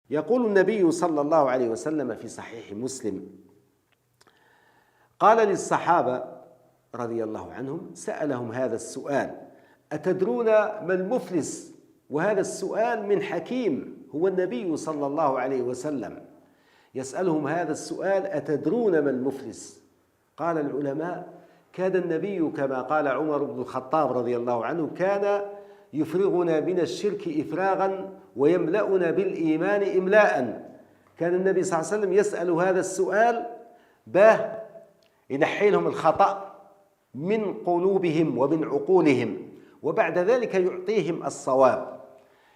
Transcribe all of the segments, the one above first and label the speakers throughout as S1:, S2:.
S1: يقول النبي صلى الله عليه وسلم في صحيح مسلم: قال للصحابة رضي الله عنهم، سألهم هذا السؤال: أتدرون ما المفلس؟ وهذا السؤال من حكيم، هو النبي صلى الله عليه وسلم يسألهم هذا السؤال: أتدرون ما المفلس؟ قال العلماء: كان النبي كما قال عمر بن الخطاب رضي الله عنه: كان يفرغنا من الشرك إفراغا ويملأنا بالإيمان إملاء. كان النبي صلى الله عليه وسلم يسأل هذا السؤال باه ينحي لهم الخطأ من قلوبهم ومن عقولهم، وبعد ذلك يعطيهم الصواب.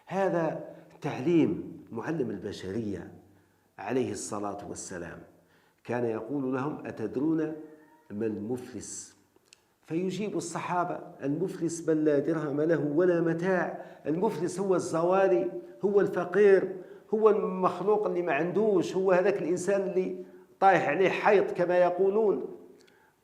S1: هذا تعليم معلم البشرية عليه الصلاة والسلام. كان يقول لهم: أتدرون ما المفلس؟ فيجيب الصحابة: المفلس من لا درهم له ولا متاع. المفلس هو الزوالي، هو الفقير، هو المخلوق اللي ما عندوش، هو هذاك الإنسان اللي طايح عليه حيط كما يقولون.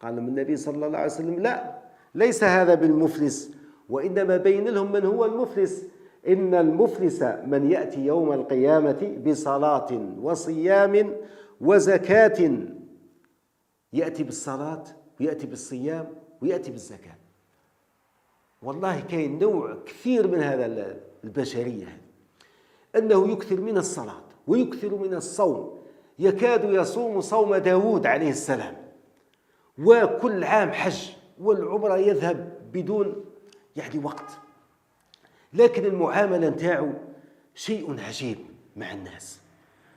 S1: قال لهم النبي صلى الله عليه وسلم: لا، ليس هذا بالمفلس، وإنما بين لهم من هو المفلس. إن المفلس من يأتي يوم القيامة بصلاة وصيام وزكاة. يأتي بالصلاة ويأتي بالصيام ويأتي بالزكاة. والله كاين نوع كثير من هذا البشرية، أنه يكثر من الصلاة ويكثر من الصوم، يكاد يصوم صوم داود عليه السلام، وكل عام حج والعمرة يذهب بدون وقت، لكن المعاملة نتاعو شيء عجيب مع الناس.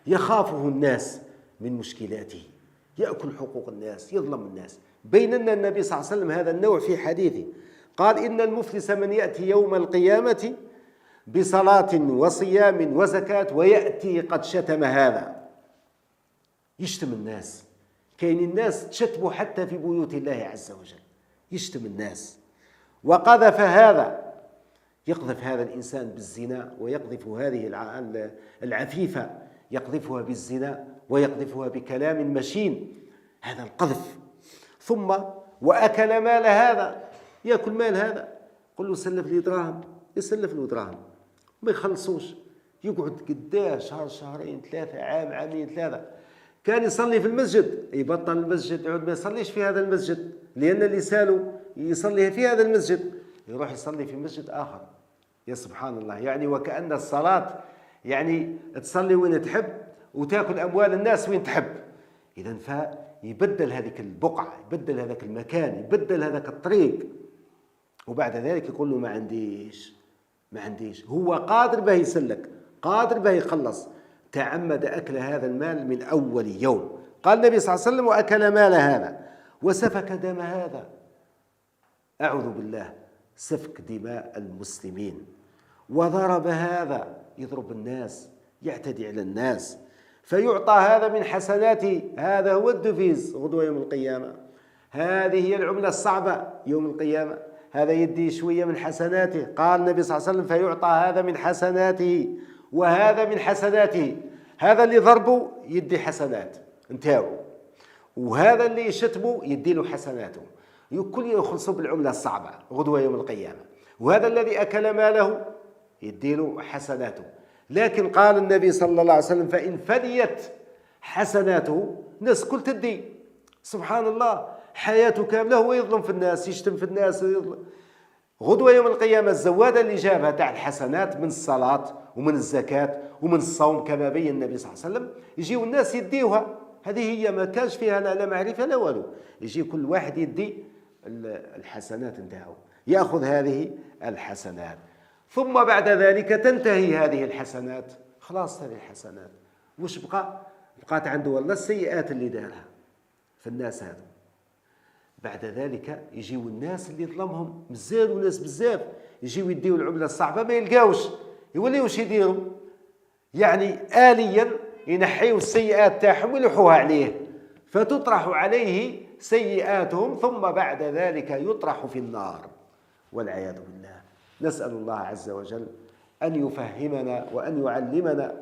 S1: يخافه الناس من مشكلاته، يأكل حقوق الناس، يظلم الناس. بيننا النبي صلى الله عليه وسلم هذا النوع في حديثه، قال: إن المفلس من يأتي يوم القيامة بصلاة وصيام وزكاة ويأتي قد شتم هذا. يشتم الناس. كاين الناس تشتموا حتى في بيوت الله عز وجل، يشتم الناس. وقذف هذا، يقذف هذا الإنسان بالزنا، ويقذف هذه العفيفة، يقذفها بالزنا ويقذفها بكلام مشين، هذا القذف. ثم وأكل مال هذا، يأكل مال هذا. قل له: سلف لي دراهم، يسلف له دراهم ما يخلصوش، يقعد قداه شهر، شهرين، ثلاثة، عام، عامين، ثلاثة. كان يصلي في المسجد، يبطل المسجد، يعود ما يصليش في هذا المسجد، لأن لسانه يصلي في هذا المسجد، يروح يصلي في مسجد آخر. يا سبحان الله، وكأن الصلاة تصلي وين تحب وتأكل أموال الناس وين تحب. إذن فيبدل هذيك البقعة، يبدل هذاك المكان، يبدل هذاك الطريق، وبعد ذلك يقول له: ما عنديش. هو قادر به يسلك، قادر به يخلص، تعمد أكل هذا المال من أول يوم. قال النبي صلى الله عليه وسلم: وأكل مال هذا وسفك دم هذا. أعوذ بالله، سفك دماء المسلمين. وضرب هذا، يضرب الناس، يعتدي على الناس، فيعطى هذا من حسناته. هذا هو الدفيز غدوة يوم القيامة، هذه هي العملة الصعبة يوم القيامة. هذا يدي شوية من حسناته. قال النبي صلى الله عليه وسلم: فيعطى هذا من حسناته وهذا من حسناته. هذا اللي ضربه يدي حسنات انتاو، وهذا اللي شتمه يدي له حسناته، الكل يخلصوا بالعملة الصعبة غدوة يوم القيامة. وهذا الذي أكل ماله يدي له حسناته. لكن قال النبي صلى الله عليه وسلم: فإن فنيت حسناته، الناس كل تدي. سبحان الله، حياته كاملة هو يظلم في الناس، يشتم في الناس، غدوة يوم القيامة الزوادة اللي جابها تاع الحسنات من الصلاة ومن الزكاة ومن الصوم كما بين النبي صلى الله عليه وسلم، يجيو الناس يديوها. هذه هي ما كانش فيها لا معرفة لا والو، يجي كل واحد يدي الحسنات نتاعو، يأخذ هذه الحسنات. ثم بعد ذلك تنتهي هذه الحسنات، خلاص هذه الحسنات وش بقات عنده؟ والله السيئات اللي دارها في الناس هذا. بعد ذلك يجيو الناس اللي ظلمهم مزال، وناس بزاف يجيو يديو العملة الصعبة ما يلقاوش، يوليو واش يديروا؟ آليا ينحيوا السيئات تاعهم ويلوحوها عليه، فتطرح عليه سيئاتهم، ثم بعد ذلك يطرح في النار والعياذ بالله. نسأل الله عز وجل أن يفهمنا وأن يعلمنا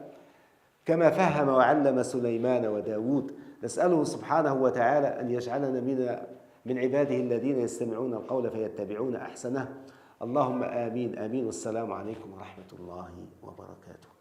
S1: كما فهم وعلم سليمان وداود. نسأله سبحانه وتعالى أن يجعلنا من عباده الذين يستمعون القول فيتبعون أحسنه. اللهم آمين آمين، والسلام عليكم ورحمة الله وبركاته.